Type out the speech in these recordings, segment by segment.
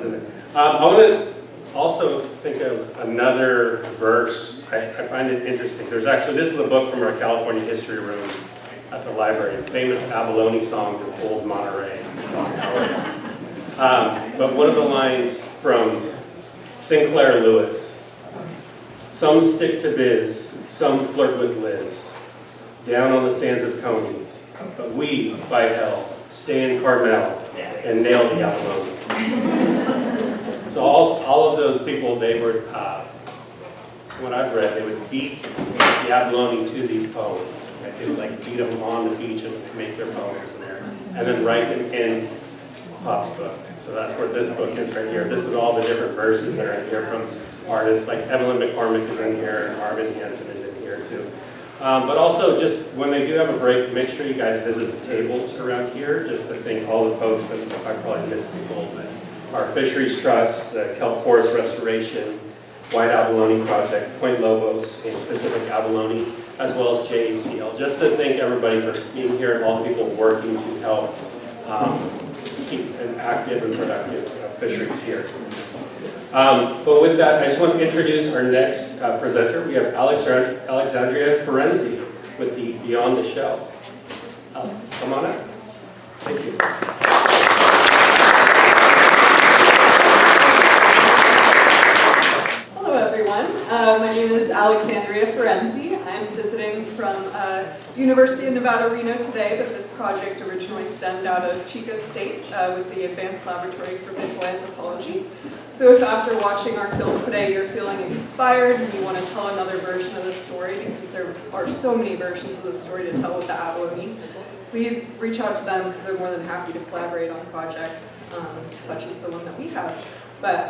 in there. I want to also think of another verse. I find it interesting. There's actually, this is a book from our California history room at the library, famous Abalone songs of old Monterey. But one of the lines from Sinclair Lewis: some stick to biz, some flirt with Liz, down on the sands of Coney, but we, by hell, stay in Carmel and nail the Abalone. So all of those people, they were, what I've read, they would beat the Abalone to these poems. Right? They would like beat them on the beach and make their poems in there, and then write them in Pop's book. So that's where this book is right here. This is all the different verses that are in here from artists like Evelyn McCormick is in here, and Arvin Hansen is in here too. But also, just when they do have a break, make sure you guys visit the tables around here, just to thank all the folks, and if I probably missed people, but our Fisheries Trust, the Kelp Forest Restoration, White Abalone Project, Point Lobos, and Pacific Abalone, as well as JACL, just to thank everybody for being here and all the people working to help keep an active and productive fisheries here. But with that, I just want to introduce our next presenter. We have Alexandria Ferenzi with the Beyond the Shell. Come on up. Thank you. Hello, everyone. My name is Alexandria Ferenzi. I'm visiting from University of Nevada, Reno today, but this project originally stemmed out of Chico State with the Advanced Laboratory for Visual Anthropology. So if after watching our film today you're feeling inspired and you want to tell another version of the story, because there are so many versions of the story to tell with the abalone, please reach out to them because they're more than happy to collaborate on projects such as the one that we have. But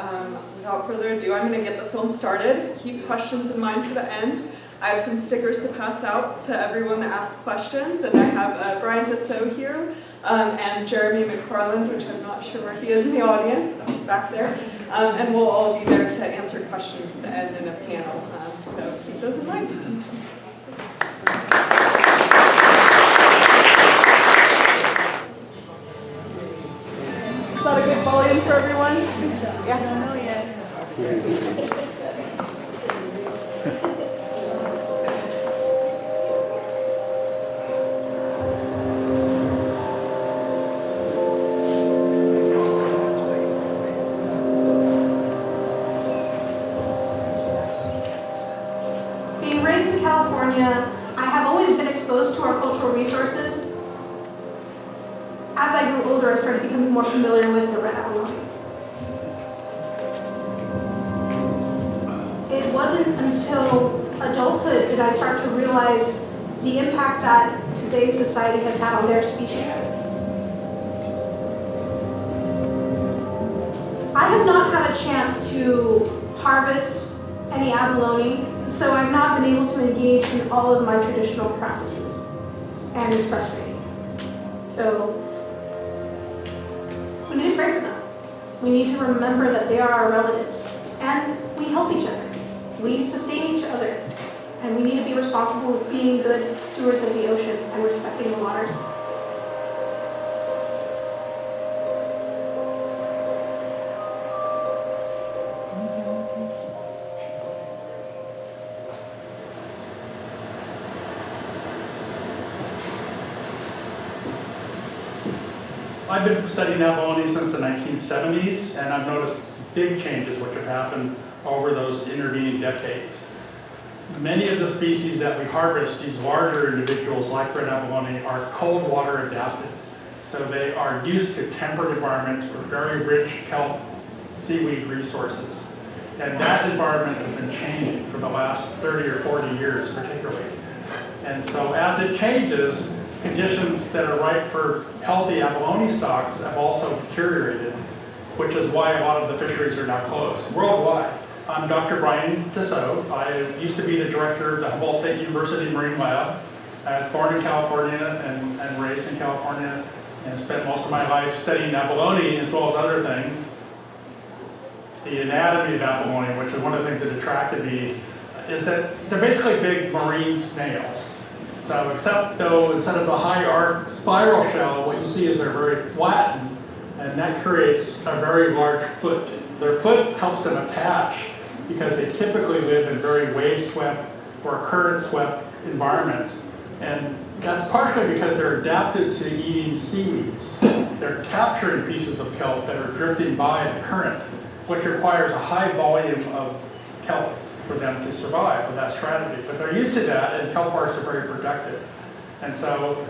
without further ado, I'm going to get the film started. Keep questions in mind for the end. I have some stickers to pass out to everyone that asks questions, and I have Brian Dussault here and Jeremy McFarland, which I'm not sure where he is in the audience, back there, and we'll all be there to answer questions at the end in a panel, so keep those in mind. Is that a good volume for everyone? Yeah? Oh, yeah. Being raised in California, I have always been exposed to our cultural resources. As I grew older, I started becoming more familiar with the red abalone. It wasn't until adulthood did I start to realize the impact that today's society has had on their species. I have not had a chance to harvest any abalone, so I've not been able to engage in all of my traditional practices, and it's frustrating. So we need to pray for them. We need to remember that they are our relatives, and we help each other. We sustain each other, and we need to be responsible with being good stewards of the ocean and respecting the waters. I've been studying abalone since the 1970s, and I've noticed big changes which have happened over those intervening decades. Many of the species that we harvest, these larger individuals like red abalone, are cold water adapted. So they are used to temperate environments with very rich kelp seaweed resources. And that environment has been changing for the last 30 or 40 years particularly. And so as it changes, conditions that are right for healthy abalone stocks have also deteriorated, which is why a lot of the fisheries are now closed worldwide. I'm Dr. Brian Dussault. I used to be the director of the Humboldt State University Marine Lab. I was born in California and raised in California and spent most of my life studying abalone as well as other things. The anatomy of abalone, which is one of the things that attracted me, is that they're basically big marine snails. So except though instead of the high arc spiral shell, what you see is they're very flattened and and that creates a very large foot. Their foot helps them attach because they typically live in very wave-swept or current-swept environments. And that's partially because they're adapted to eating seaweeds. They're capturing pieces of kelp that are drifting by the current, which requires a high volume of kelp for them to survive with that strategy. But they're used to that, and kelp forests are very productive. And so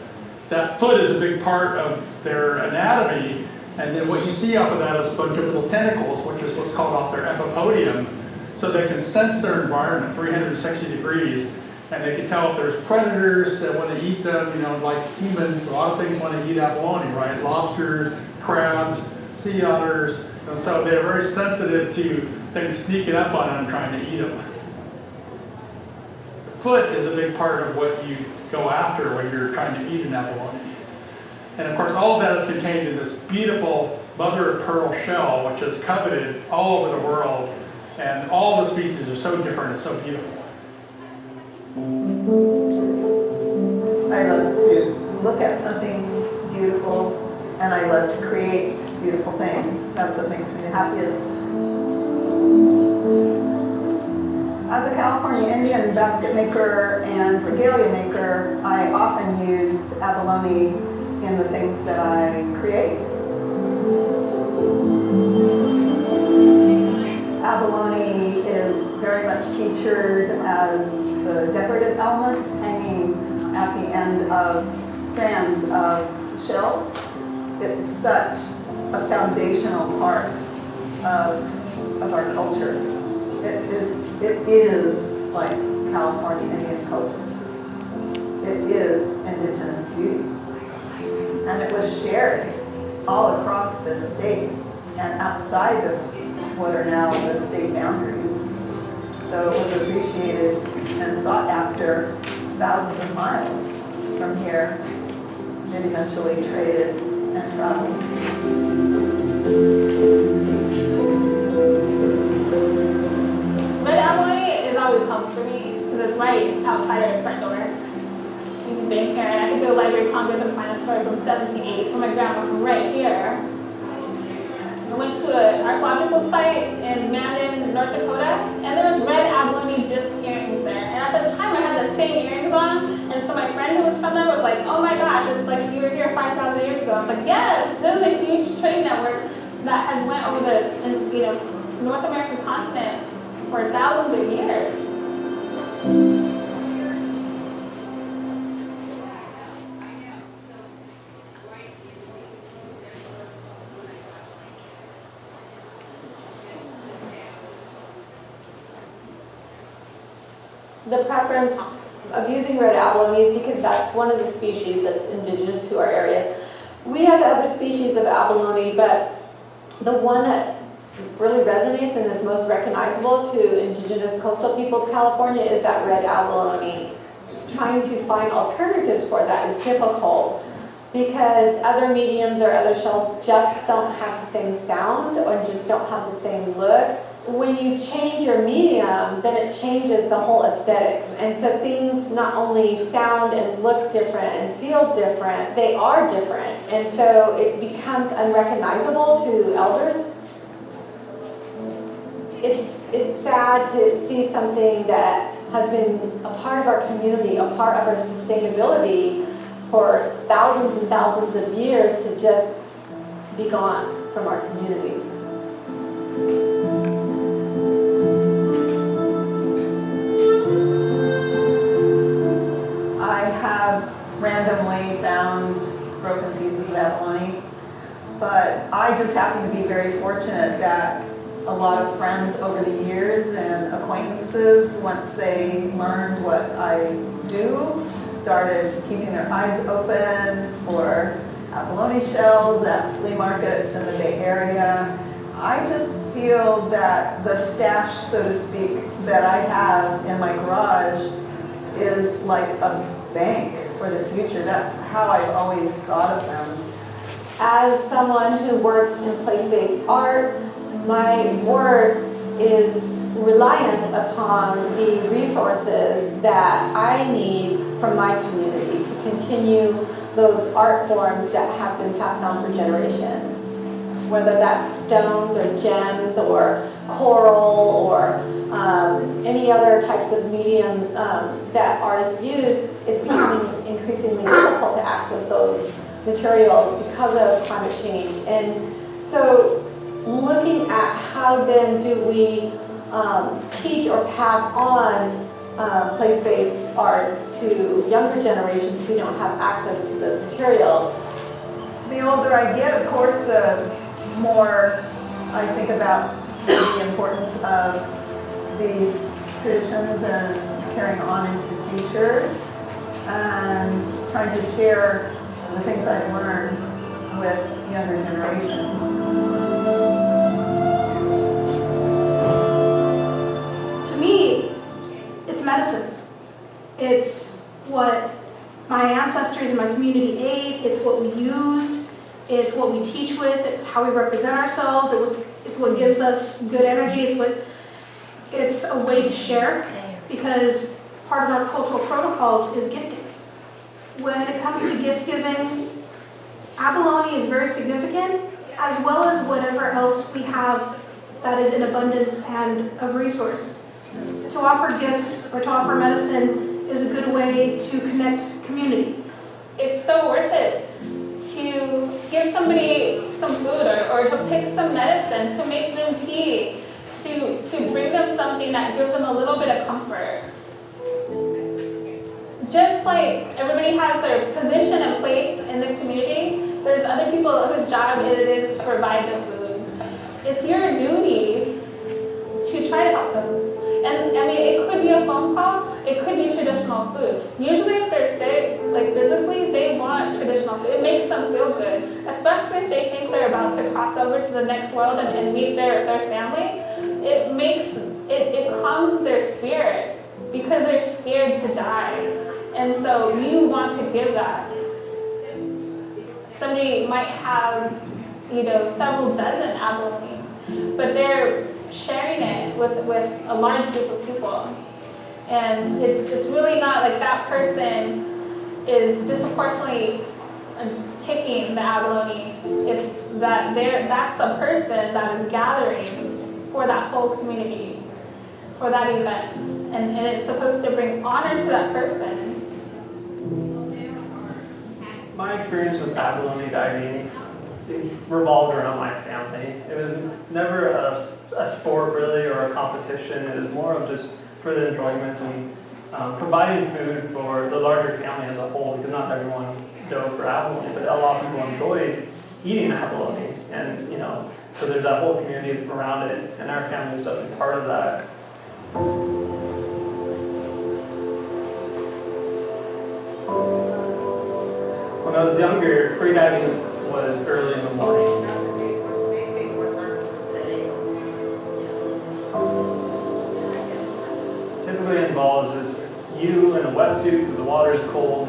that foot is a big part of their anatomy, and then what you see off of that is a bunch of little tentacles, which is what's called off their epipodium, so they can sense their environment 360 degrees, and they can tell if there's predators that want to eat them, you know, like humans, a lot of things want to eat abalone, right? Lobsters, crabs, sea otters, and so they're very sensitive to things sneaking up on them trying to eat them. The foot is a big part of what you go after when you're trying to eat an abalone. And of course, all of that is contained in this beautiful mother of pearl shell, which is coveted all over the world. And all the species are so different and so beautiful. I love to look at something beautiful, and I love to create beautiful things. That's what makes me the happiest. As a California Indian basket maker and regalia maker, I often use abalone in the things that I create. Abalone is very much featured as the decorative elements hanging at the end of strands of shells. It's such a foundational part of our culture. It is like California Indian culture. It is indigenous beauty. And it was shared all across the state and outside of what are now the state boundaries. So it was appreciated and sought after thousands of miles from here. It eventually traded and traveled. Red abalone is always home for me because it's right outside our front door. We've been here, and I could go to Library of Congress and find a story from 1780 from my grandma from right here. I went to an archaeological site in Mandan, North Dakota, and there was red abalone disc earrings there. And at the time, I had the same earrings on, and so my friend who was from there was like, "Oh my gosh, it's like you were here 5,000 years ago." I was like, "Yes, this is a huge trade network that has went over the North American continent for thousands of years." The preference of using red abalone is because that's one of the species that's indigenous to our areas. We have other species of abalone, but the one that really resonates and is most recognizable to indigenous coastal people of California is that red abalone. Trying to find alternatives for that is difficult because other mediums or other shells just don't have the same sound or just don't have the same look. When you change your medium, then it changes the whole aesthetics. And so things not only sound and look different and feel different, they are different. And so it becomes unrecognizable to elders. It's sad to see something that has been a part of our community, a part of our sustainability for thousands and thousands of years to just be gone from our communities. I have randomly found broken pieces of abalone, but I just happen to be very fortunate that a lot of friends over the years and acquaintances, once they learned what I do, started keeping their eyes open for abalone shells at flea markets in the Bay Area. I just feel that the stash, so to speak, that I have in my garage is like a bank for the future. That's how I've always thought of them. As someone who works in place-based art, my work is reliant upon the resources that I need from my community to continue those art forms that have been passed on for generations. whether that's stones or gems or coral or any other types of medium that artists use, it's becoming increasingly difficult to access those materials because of climate change. And so looking at how then do we teach or pass on place-based arts to younger generations if we don't have access to those materials. The older I get, of course, the more I think about the importance of these traditions and carrying on into the future and trying to share the things I've learned with younger generations. To me, it's medicine. It's what my ancestors and my community ate. It's what we used. It's what we teach with. It's how we represent ourselves. It's what gives us good energy. It's a way to share, because part of our cultural protocols is gifting. When it comes to gift giving, abalone is very significant, as well as whatever else we have that is in abundance and of resource. To offer gifts or to offer medicine is a good way to connect community. It's so worth it to give somebody some food or to pick some medicine, to make them tea, to bring them something that gives them a little bit of comfort. Just like everybody has their position and place in the community, there's other people whose job it is to provide the food. It's your duty to try to help them. And I mean, it could be a phone call, it could be traditional food. Usually if they're sick, like physically, they want traditional food. It makes them feel good, especially if they think they're about to cross over to the next world and meet their family. It calms their spirit because they're scared to die. And so you want to give that. Somebody might have, several dozen abalone, but they're sharing it with a large group of people. And it's really not like that person is disproportionately picking the abalone. It's that that's the person that is gathering for that whole community, for that event. And it's supposed to bring honor to that person. My experience with abalone diving revolved around my family. It was never a sport really or a competition. It was more of just for the enjoyment and providing food for the larger family as a whole, because not everyone dove for abalone, but a lot of people enjoyed eating abalone. And so there's that whole community around it, and our family was definitely part of that. When I was younger, freediving was early in the morning. Typically involves just you in a wetsuit because the water is cold,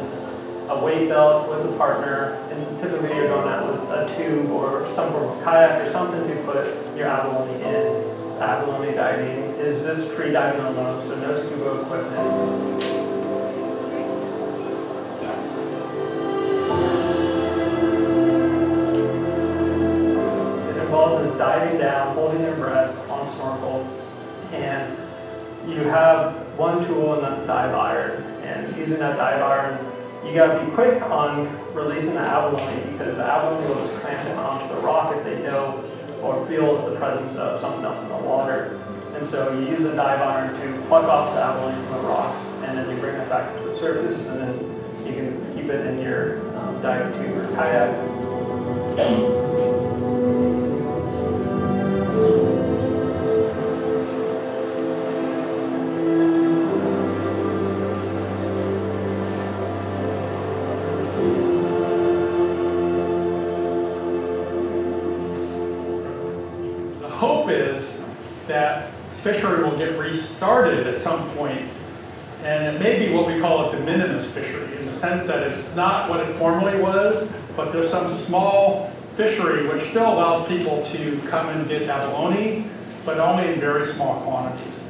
a weight belt with a partner, and typically you're going out with a tube or some form of kayak or something to put your abalone in. Abalone diving is just free diving alone, so no scuba equipment. Is diving down, holding your breath on snorkel, and you have one tool, and that's a dive iron. And using that dive iron, you gotta be quick on releasing the abalone, because the abalone will just clamp it onto the rock if they know or feel the presence of something else in the water. And so you use a dive iron to pluck off the abalone from the rocks, and then you bring it back to the surface, and then you can keep it in your dive tube or kayak. Hope is that fishery will get restarted at some point, and it may be what we call a de minimis fishery, in the sense that it's not what it formerly was, but there's some small fishery which still allows people to come and get abalone, but only in very small quantities.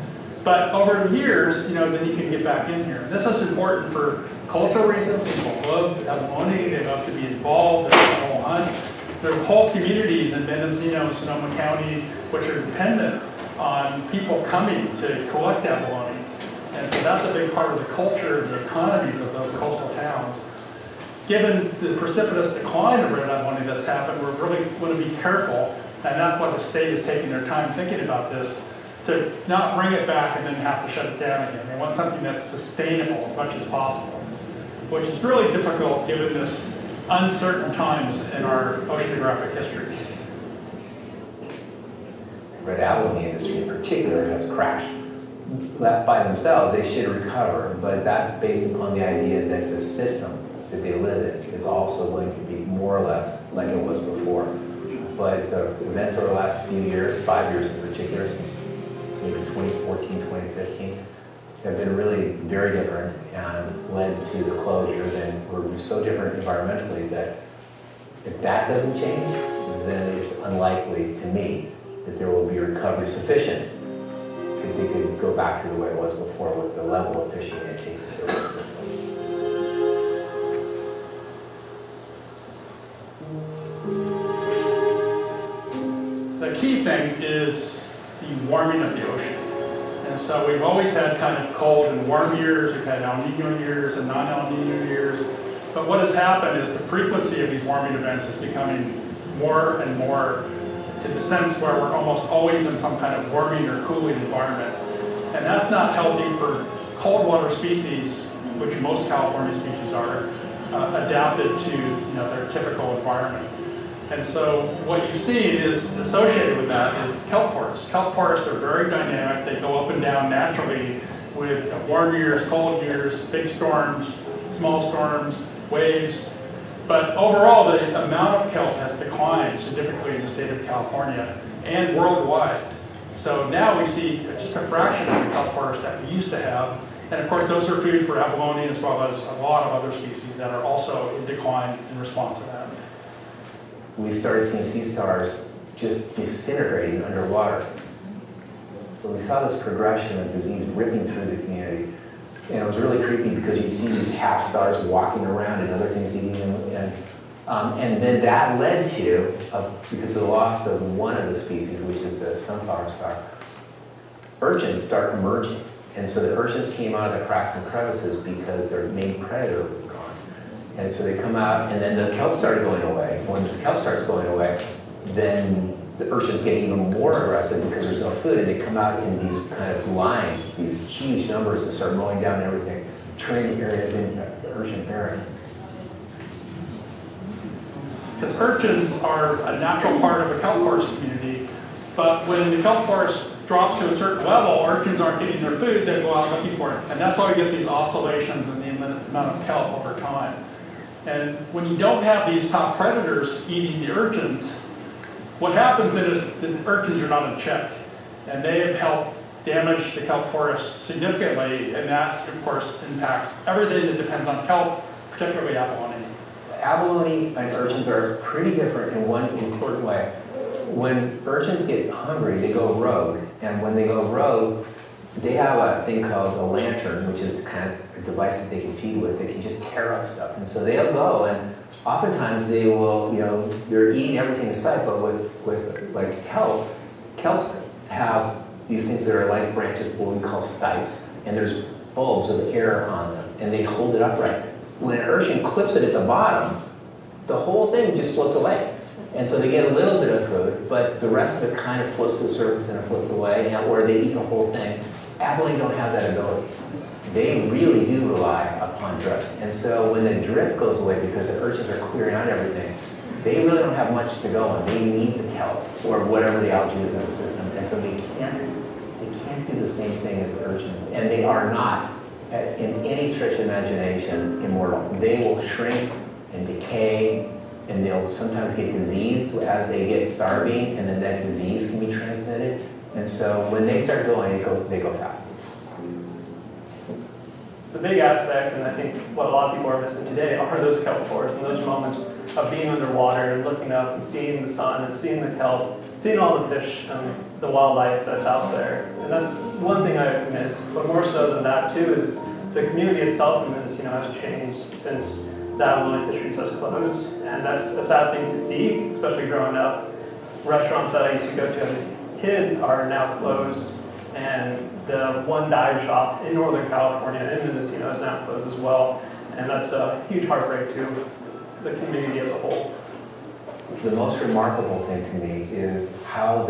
But over years, then you can get back in here. And this is important for cultural reasons. People love abalone, they love to be involved, they love the whole hunt. there's whole communities in Mendocino, Sonoma County, which are dependent on people coming to collect abalone. And so that's a big part of the culture and the economies of those coastal towns. Given the precipitous decline of red abalone that's happened, we're really going to be careful, and that's why the state is taking their time thinking about this, to not bring it back and then have to shut it down again. They want something that's sustainable as much as possible, which is really difficult given this uncertain times in our oceanographic history. Red abalone industry in particular has crashed. Left by themselves, they should recover, but that's based upon the idea that the system that they live in is also going to be more or less like it was before. But the events over the last few years, 5 years in particular, since maybe 2014, 2015, have been really very different and led to the closures, and we're so different environmentally that if that doesn't change, then it's unlikely to me that there will be recovery sufficient that they could go back to the way it was before with the level of fishing and taking that there was before. The key thing is the warming of the ocean. And so we've always had kind of cold and warm years, we've had El Nino years and non-El Nino years. But what has happened is the frequency of these warming events is becoming more and more to the sense where we're almost always in some kind of warming or cooling environment. And that's not healthy for cold water species, which most California species are, adapted to their typical environment. And so what you see is associated with that is kelp forests. Kelp forests are very dynamic. They go up and down naturally with warm years, cold years, big storms, small storms, waves. But overall, the amount of kelp has declined significantly in the state of California and worldwide. So now we see just a fraction of the kelp forest that we used to have. And of course, those are food for abalone as well as a lot of other species that are also in decline in response to that. We started seeing sea stars just disintegrating underwater. So we saw this progression of disease ripping through the community. And it was really creepy because you'd see these half stars walking around and other things eating them. And then that led to, because of the loss of one of the species, which is the sunflower star, urchins start emerging. And so the urchins came out of the cracks and crevices because their main predator was gone. And so they come out, and then the kelp started going away. When the kelp starts going away, then the urchins get even more aggressive because there's no food, and they come out in these kind of lines, these huge numbers, and start mowing down everything, turning areas into urchin barrens. Because urchins are a natural part of a kelp forest community, but when the kelp forest drops to a certain level, urchins aren't getting their food, they go out looking for it. And that's why we get these oscillations in the amount of kelp over time. And when you don't have these top predators eating the urchins, what happens is the urchins are not in check. And they have helped damage the kelp forest significantly, and that, of course, impacts everything that depends on kelp, particularly abalone. Abalone and urchins are pretty different in one important way. When urchins get hungry, they go rogue. And when they go rogue, they have a thing called a lantern, which is the kind of a device that they can feed with. They can just tear up stuff. And so they'll go, and oftentimes they will, they're eating everything in sight, but with like kelps have these things that are like branches, what we call stipes, and there's bulbs of air on them, and they hold it upright. When an urchin clips it at the bottom, the whole thing just floats away. And so they get a little bit of food, but the rest of it kind of floats to the surface and it floats away, or they eat the whole thing. Abalone don't have that ability. They really do rely upon drift. And so when the drift goes away, because the urchins are clearing out everything, they really don't have much to go on. They need the kelp, or whatever the algae is in the system. And so they can't do the same thing as urchins. And they are not, in any stretch of imagination, immortal. They will shrink and decay, and they'll sometimes get diseased as they get starving, and then that disease can be transmitted. And so when they start going, they go fast. The big aspect, and I think what a lot of people are missing today, are those kelp forests and those moments of being underwater and looking up and seeing the sun and seeing the kelp, seeing all the fish and the wildlife that's out there. And that's one thing I miss, but more so than that too is the community itself in Mendocino has changed since the abalone fisheries has closed, and that's a sad thing to see, especially growing up. Restaurants that I used to go to as a kid are now closed, and the one dive shop in Northern California in Mendocino is now closed as well, and that's a huge heartbreak to the community as a whole. The most remarkable thing to me is how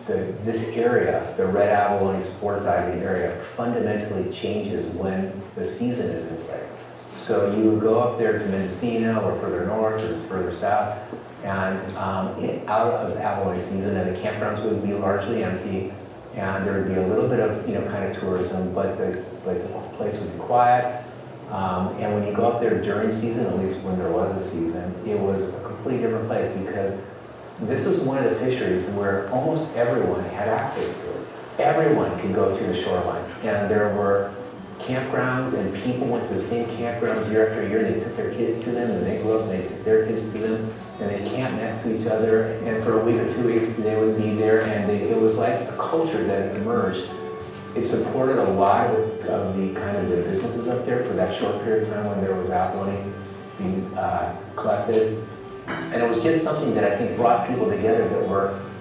this area, the red abalone sport diving area, fundamentally changes when the season is in place. So you go up there to Mendocino or further north or further south, and out of abalone season, and the campgrounds would be largely empty, and there would be a little bit of kind of tourism, but the place would be quiet. And when you go up there during season, at least when there was a season, it was a completely different place, because this was one of the fisheries where almost everyone had access to it. Everyone could go to the shoreline, and there were campgrounds, and people went to the same campgrounds year after year, and they took their kids to them, and they grew up and they took their kids to them, and they camped next to each other, and for a week or 2 weeks they would be there, and it was like a culture that emerged. It supported a lot of the kind of the businesses up there for that short period of time when there was abalone being collected. And it was just something that I think brought people together that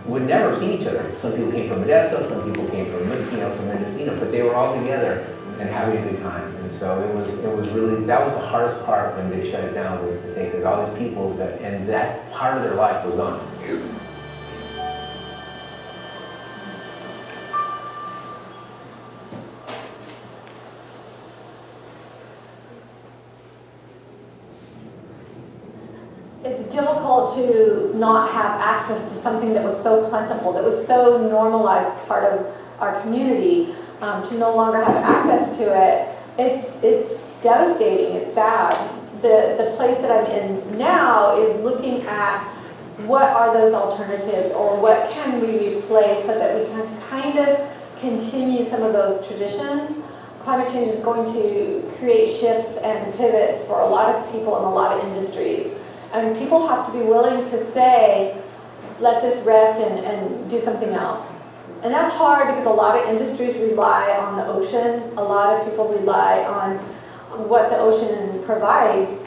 would never have seen each other. Some people came from Modesto, some people came from from Mendocino, but they were all together and having a good time. And so it was really, that was the hardest part when they shut it down, was to think of all these people and that part of their life was gone. It's difficult to not have access to something that was so plentiful, that was so normalized part of our community, to no longer have access to it. It's devastating, it's sad. The place that I'm in now is looking at what are those alternatives, or what can we replace so that we can kind of continue some of those traditions. Climate change is going to create shifts and pivots for a lot of people in a lot of industries. And people have to be willing to say, let this rest and do something else. And that's hard because a lot of industries rely on the ocean. A lot of people rely on what the ocean provides.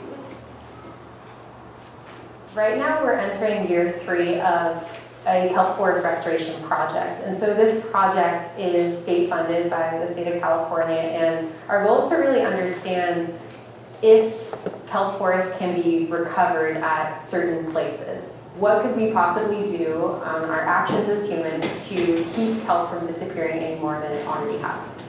Right now we're entering year 3 of a kelp forest restoration project. And so this project is state funded by the state of California, and our goal is to really understand if kelp forests can be recovered at certain places. What could we possibly do, our actions as humans, to keep kelp from disappearing any more than it already has?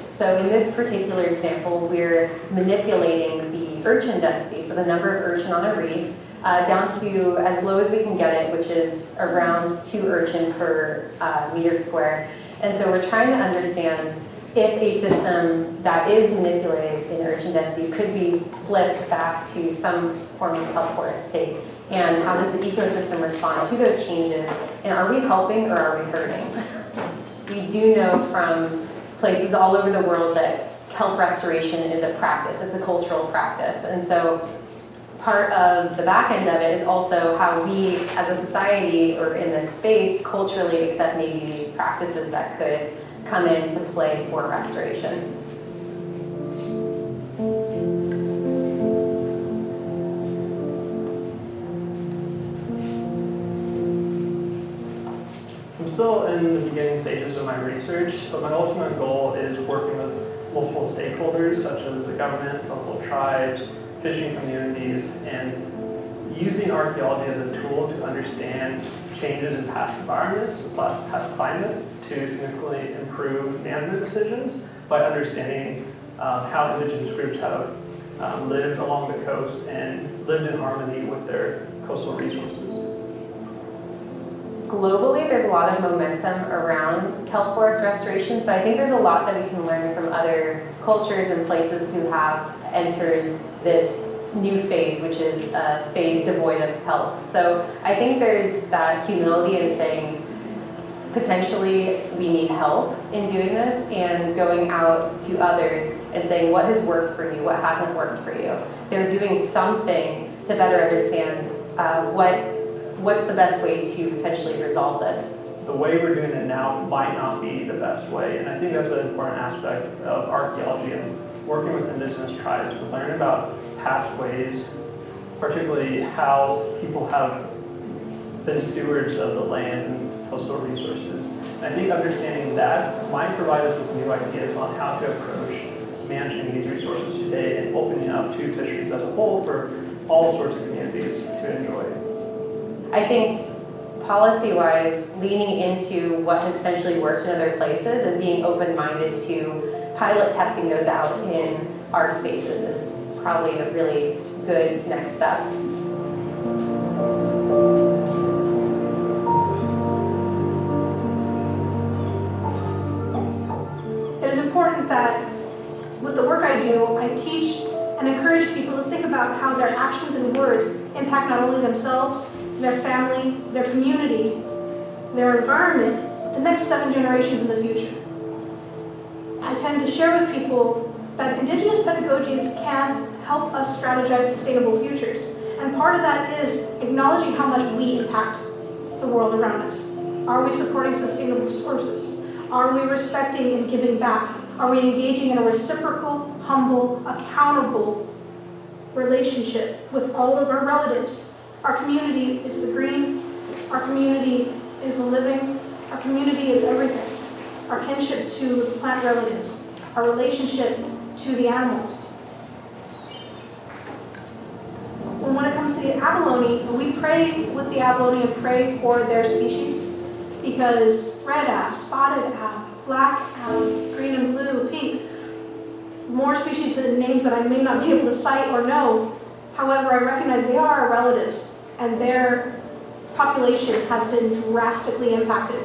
So in this particular example, we're manipulating the urchin density, so the number of urchin on a reef, down to as low as we can get it, which is around 2 urchin per meter square. And so we're trying to understand if a system that is manipulated in urchin density could be flipped back to some form of kelp forest state. And how does the ecosystem respond to those changes? And are we helping or are we hurting? We do know from places all over the world that kelp restoration is a practice. It's a cultural practice. And so part of the back end of it is also how we as a society or in this space culturally accept maybe these practices that could come into play for restoration. I'm still in the beginning stages of my research, but my ultimate goal is working with multiple stakeholders such as the government, local tribes, fishing communities, and using archaeology as a tool to understand changes in past environments, past climate, to significantly improve management decisions by understanding how indigenous groups have lived along the coast and lived in harmony with their coastal resources. Globally, there's a lot of momentum around kelp forest restoration, so I think there's a lot that we can learn from other cultures and places who have entered this new phase, which is a phase devoid of kelp. So I think there's that humility in saying, potentially we need help in doing this, and going out to others and saying what has worked for you, what hasn't worked for you. They're doing something to better understand what's the best way to potentially resolve this. The way we're doing it now might not be the best way, and I think that's an important aspect of archaeology and working with indigenous tribes. We're learning about past ways, particularly how people have been stewards of the land and coastal resources. And I think understanding that might provide us with new ideas on how to approach managing these resources today and opening up to fisheries as a whole for all sorts of communities to enjoy. I think policy-wise, leaning into what has potentially worked in other places and being open-minded to pilot testing those out in our spaces is probably a really good next step. It is important that with the work I do, I teach and encourage people to think about how their actions and words impact not only themselves, their family, their community, their environment, the next 7 generations in the future. I tend to share with people that Indigenous pedagogies can help us strategize sustainable futures. And part of that is acknowledging how much we impact the world around us. Are we supporting sustainable sources? Are we respecting and giving back? Are we engaging in a reciprocal, humble, accountable relationship with all of our relatives? Our community is the green. Our community is the living. Our community is everything. Our kinship to the plant relatives. Our relationship to the animals. When it comes to the abalone, we pray with the abalone and pray for their species because red ab, spotted ab, black ab, green and blue, pink, more species and names that I may not be able to cite or know. However, I recognize they are our relatives and their population has been drastically impacted.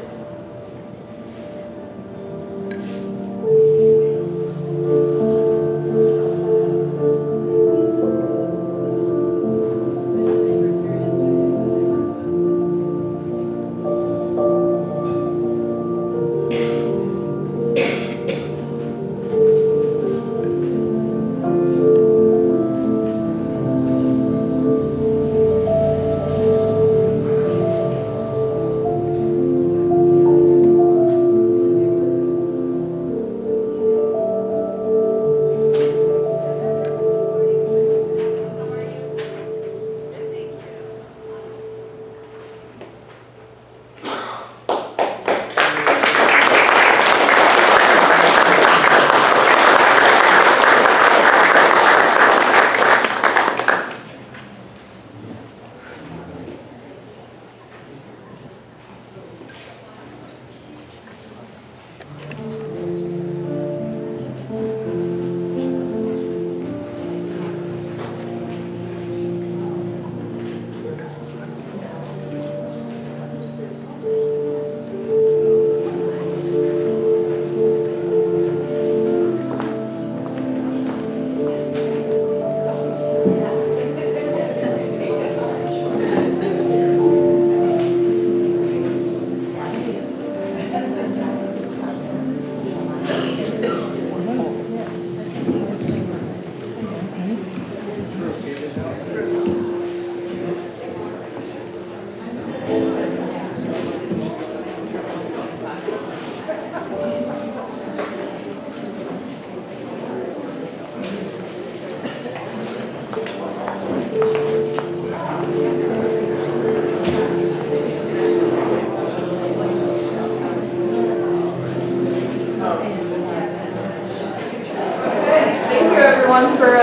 For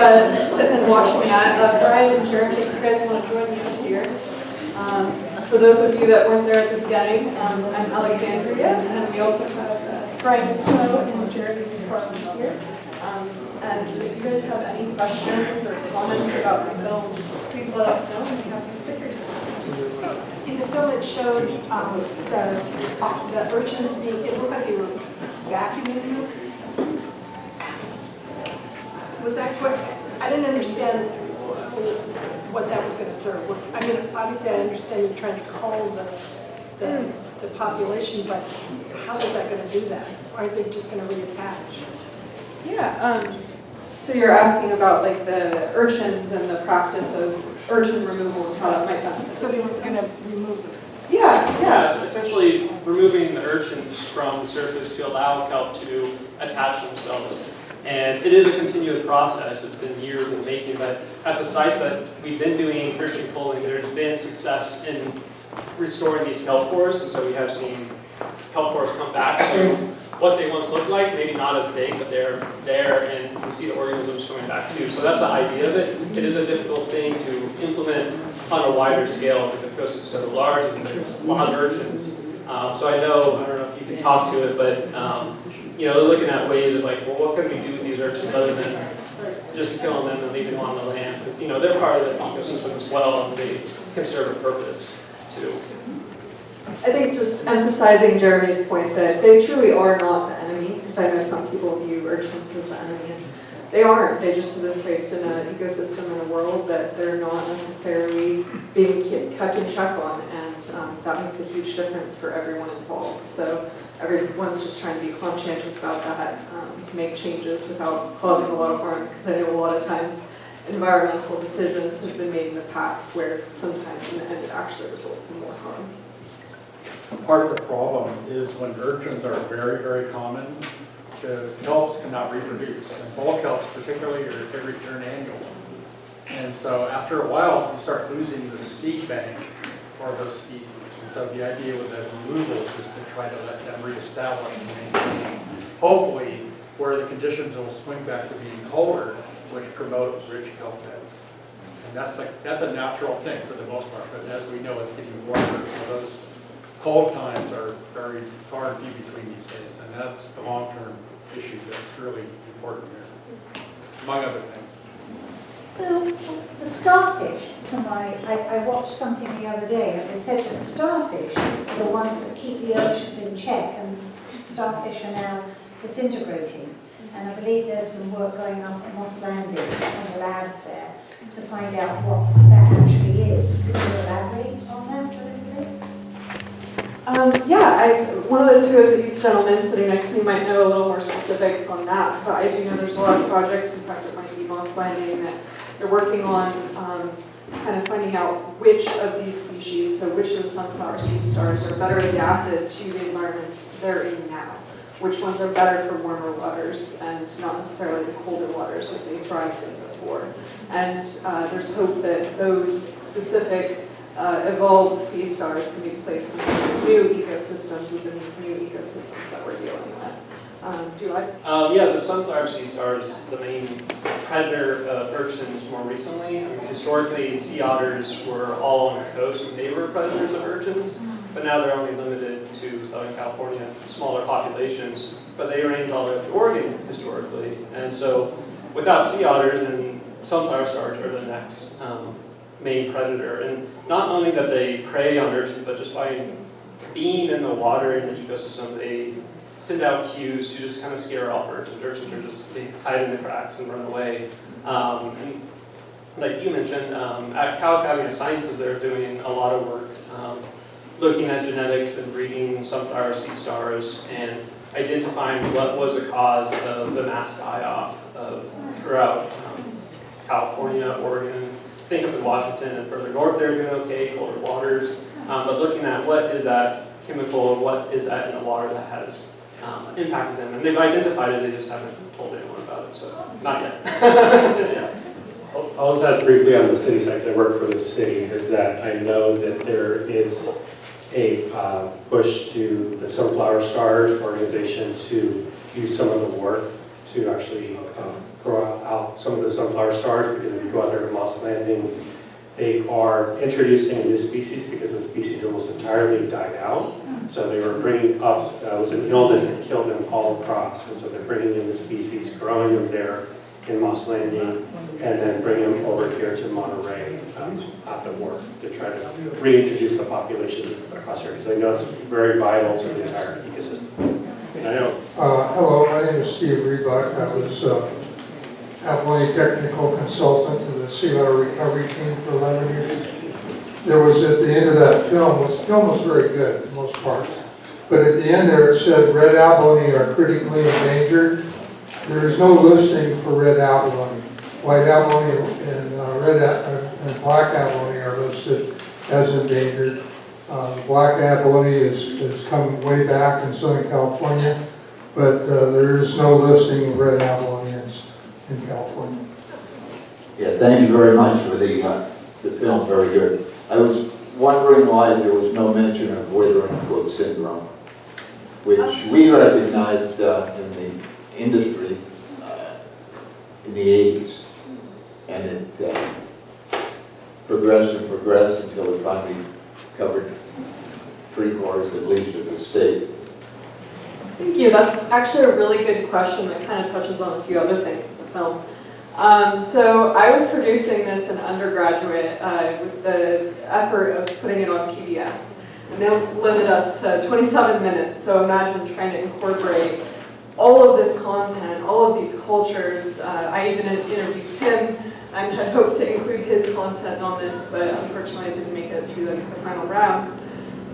sitting and watching that. Brian and Jeremy, if you guys want to join me up here. For those of you that weren't there at the beginning, I'm Alexandria, and we also have Brian Deso and Jeremy McFarland here. And if you guys have any questions or comments about the film, just please let us know, and we have the stickers. In the film, it showed the urchins being, it looked like they were vacuuming. Was that quick? I didn't understand what that was going to serve. I mean, obviously, I understand you're trying to cull the population, but how is that going to do that? Aren't they just going to reattach? Yeah. So you're asking about like the urchins and the practice of urchin removal and how that might benefit. So they were going to remove them. Yeah. Essentially removing the urchins from the surface to allow kelp to attach themselves. And it is a continuous process. It's been years in the making, but at the sites that we've been doing encouraging culling, there's been success in restoring these kelp forests, and so we have seen kelp forests come back to what they once looked like, maybe not as big, but they're there, and you can see the organisms coming back too. So that's the idea of it. It is a difficult thing to implement on a wider scale because the coast is so large and there's a lot of urchins. So I don't know if you can talk to it, but you know, they're looking at ways of like, well, what can we do with these urchins other than just killing them and leaving them on the land? Because you know, they're part of the ecosystem as well, and they can serve a purpose too. I think just emphasizing Jeremy's point that they truly are not the enemy, because I know some people view urchins as the enemy. And they aren't. They just have been placed in an ecosystem in a world that they're not necessarily being kept in check on, and that makes a huge difference for everyone involved. So everyone's just trying to be conscientious about that, make changes without causing a lot of harm, because I know a lot of times environmental decisions have been made in the past where sometimes in the end it actually results in more harm. Part of the problem is when urchins are very, very common, the kelps cannot reproduce. And bull kelps particularly are an annual. And so after a while, you start losing the seed bank for those species. And so the idea with the removals is to try to let them reestablish and maintain, hopefully, where the conditions will swing back to being colder, which promote rich kelp beds. And that's a natural thing for the most part, but as we know, it's getting warmer, so those cold times are very far and few between these days, and that's the long-term issue that's really important here, among other things. So the starfish, I watched something the other day, and they said that starfish are the ones that keep the urchins in check, and starfish are now disintegrating. And I believe there's some work going on at Moss Landing in the labs there to find out what that actually is. Could you elaborate on that a little bit? One of the two of these gentlemen sitting next to me might know a little more specifics on that, but I do know there's a lot of projects, in fact it might be Moss Landing, that they're working on kind of finding out which of these species, so which of the sunflower seed stars are better adapted to the environments they're in now, which ones are better for warmer waters and not necessarily the colder waters that they thrived in before. And there's hope that those specific evolved sea stars can be placed in new ecosystems within these new ecosystems that we're dealing with. Yeah, the sunflower sea star is the main predator of urchins more recently. I mean, historically, sea otters were all on the coast and they were predators of urchins, but now they're only limited to Southern California, smaller populations, but they range all the way up to Oregon historically. And so without sea otters, and sunflower stars are the next main predator. And not only that they prey on urchins, but just by being in the water in the ecosystem, they send out cues to just kind of scare off urchins. Urchins are just, they hide in the cracks and run away. And like you mentioned, at Cal Academy of Sciences, they're doing a lot of work looking at genetics and breeding sunflower sea stars and identifying what was the cause of the mass die-off throughout California, Oregon. I think up in Washington and further north they're doing okay, colder waters. But looking at what is that chemical and what is that in the water that has impacted them. And they've identified it, they just haven't told anyone about it, so not yet. Yeah. I'll just add briefly on the city side, because I work for the city, is that I know that there is a push to the Sunflower Stars organization to use some of the wharf to actually grow out some of the sunflower stars, because if you go out there to Moss Landing, they are introducing a new species because the species almost entirely died out. So they were bringing up, it was an illness that killed them all across, and so they're bringing in the species, growing them there in Moss Landing, and then bringing them over here to Monterey at the wharf to try to reintroduce the population across here, because they know it's very vital to the entire ecosystem. I know. Hello, my name is Steve Rebuck. I was Abalone technical consultant to the sea otter recovery team for 11 years. There was at the end of that film, the film was very good in most parts, but at the end there it said red abalone are critically endangered. There is no listing for red abalone. White abalone and black abalone are listed as endangered. Black abalone has come way back in Southern California, but there is no listing of red abalone in California. Yeah, thank you very much for the film, very good. I was wondering why there was no mention of withering foot syndrome, which we recognized in the industry in the 80s. And it progressed and progressed until it finally covered 3/4 at least of the state. Thank you. That's actually a really good question that kind of touches on a few other things with the film. So I was producing this in undergraduate with the effort of putting it on PBS. And they limit us to 27 minutes, so imagine trying to incorporate all of this content, all of these cultures. I even interviewed Tim and had hoped to include his content on this, but unfortunately I didn't make it through the final rounds.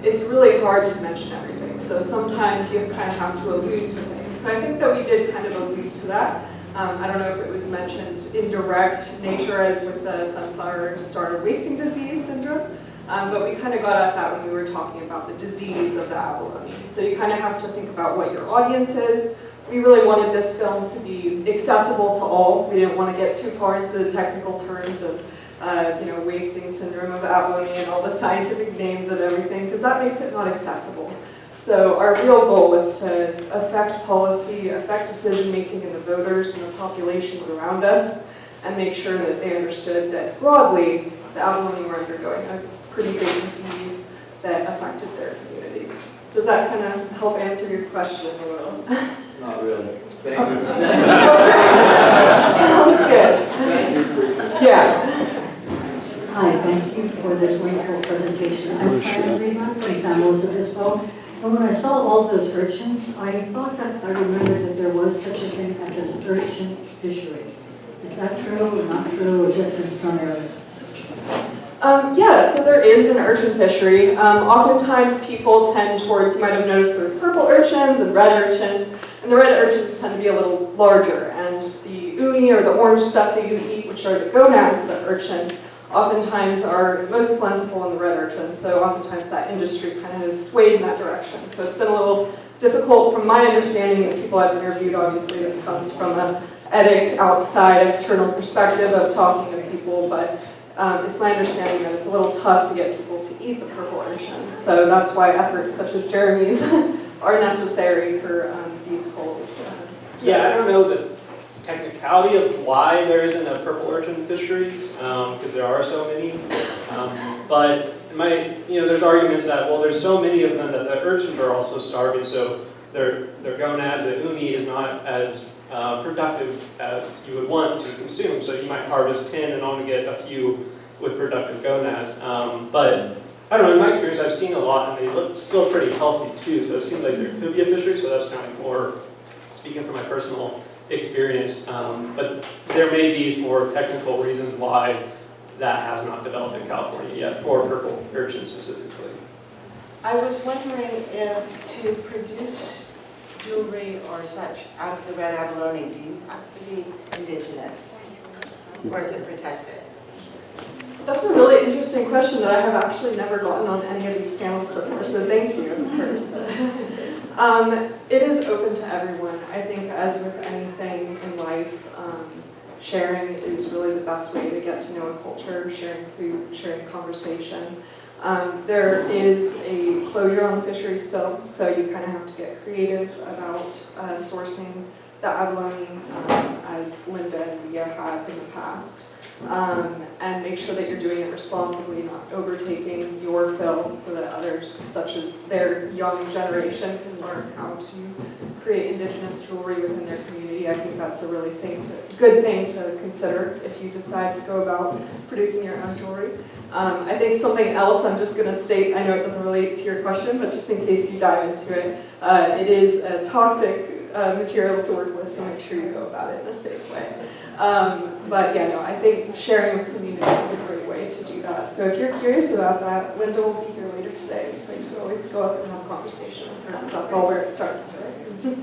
It's really hard to mention everything, so sometimes you kind of have to allude to things. So I think that we did kind of allude to that. I don't know if it was mentioned in direct nature as with the sunflower starter wasting disease syndrome, but we kind of got at that when we were talking about the disease of the abalone. So you kind of have to think about what your audience is. We really wanted this film to be accessible to all. We didn't want to get too far into the technical terms of wasting syndrome of abalone and all the scientific names of everything, because that makes it not accessible. So our real goal was to affect policy, affect decision-making in the voters and the populations around us, and make sure that they understood that broadly, the abalone were undergoing a pretty big disease that affected their communities. Does that kind of help answer your question a little? Not really. Thank you. Sounds good. Thank you. Yeah. Hi, thank you for this wonderful presentation. I'm Fran Freeman from San Luis Obispo. And when I saw all those urchins, I thought that I remembered that there was such a thing as an urchin fishery. Is that true or not true, or just in some areas? Yeah, so there is an urchin fishery. Oftentimes people tend towards, you might have noticed there's purple urchins and red urchins, and the red urchins tend to be a little larger, and the uni or the orange stuff that you eat, which are the gonads of the urchin, oftentimes are most plentiful in the red urchin, so oftentimes that industry kind of has swayed in that direction. So it's been a little difficult from my understanding, the people I've interviewed, obviously this comes from an etic, outside, external perspective of talking to people, but it's my understanding that it's a little tough to get people to eat the purple urchins. So that's why efforts such as Jeremy's are necessary for these culls. Yeah, I don't know the technicality of why there isn't a purple urchin fisheries, because there are so many. But there's arguments that, well, there's so many of them that the urchins are also starving, so their gonads, the uni, is not as productive as you would want to consume. So you might harvest 10 and only get a few with productive gonads. But I don't know, in my experience, I've seen a lot and they look still pretty healthy too. So it seems like there could be a fishery, so that's kind of more speaking from my personal experience. But there may be more technical reasons why that has not developed in California yet for purple urchin specifically. I was wondering if to produce jewelry or such out of the red abalone, do you have to be indigenous, or is it protected? That's a really interesting question that I have actually never gotten on any of these panels before, so thank you first. It is open to everyone. I think as with anything in life, sharing is really the best way to get to know a culture, sharing food, sharing conversation. There is a closure on the fishery still, so you kind of have to get creative about sourcing the abalone as Linda and Leah have in the past. And make sure that you're doing it responsibly, not overtaking your fill, so that others, such as their young generation, can learn how to create indigenous jewelry within their community. I think that's a really good thing to consider if you decide to go about producing your own jewelry. I think something else I'm just going to state, I know it doesn't relate to your question, but just in case you dive into it, it is a toxic material to work with, so make sure you go about it in a safe way. But yeah, no, I think sharing with community is a great way to do that. So if you're curious about that, Linda will be here later today, so you can always go up and have a conversation with her, because that's all where it starts, right?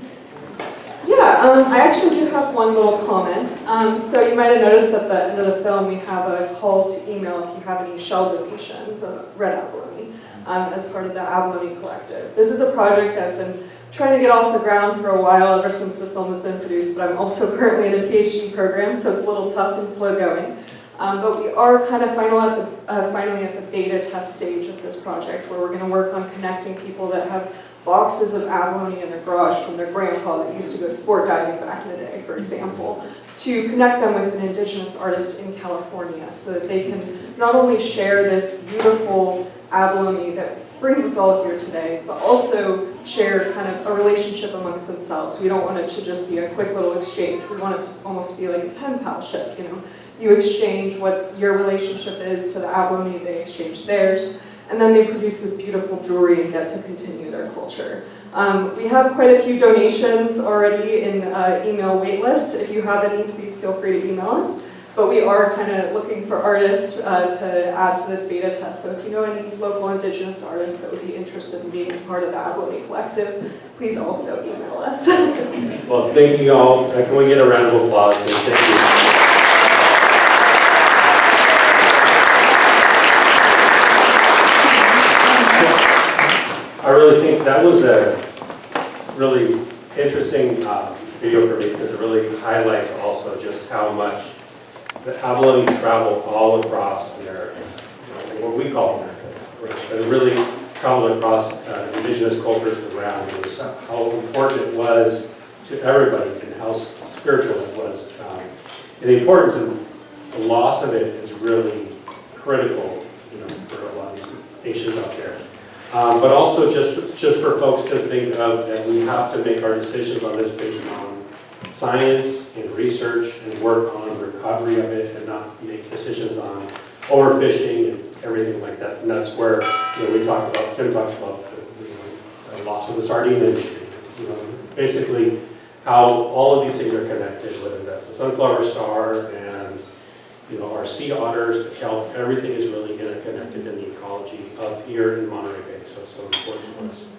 Yeah, I actually do have one little comment. So you might have noticed at the end of the film we have a call to email if you have any shell donations of red abalone as part of the Abalone Collective. This is a project I've been trying to get off the ground for a while ever since the film has been produced, but I'm also currently in a PhD program, so it's a little tough and slow going. But we are kind of finally at the beta test stage of this project, where we're going to work on connecting people that have boxes of abalone in their garage from their grandpa that used to go sport diving back in the day, for example, to connect them with an indigenous artist in California so that they can not only share this beautiful abalone that brings us all here today, but also share kind of a relationship amongst themselves. We don't want it to just be a quick little exchange. We want it to almost be like a pen palship, you know. You exchange what your relationship is to the abalone, they exchange theirs, and then they produce this beautiful jewelry and get to continue their culture. We have quite a few donations already in email waitlist. If you have any, please feel free to email us. But we are kind of looking for artists to add to this beta test. So if you know any local indigenous artists that would be interested in being a part of the Abalone Collective, please also email us. Well, thank you all. Can we get a round of applause? And thank you. I really think that was a really interesting video for me, because it really highlights also just how much the abalone travel all across America, what we call America, but it really traveled across indigenous cultures around. It was how important it was to everybody and how spiritual it was. And the importance and the loss of it is really critical, for a lot of these nations out there. But also just for folks to think of that we have to make our decisions on this based on science and research and work on recovery of it, and not make decisions on overfishing and everything like that. And that's where we talk about, Tim talks about the loss of the sardine industry. Basically how all of these things are connected, whether that's the sunflower star and our sea otters, the kelp, everything is really interconnected in the ecology of here in Monterey Bay. So it's so important for us.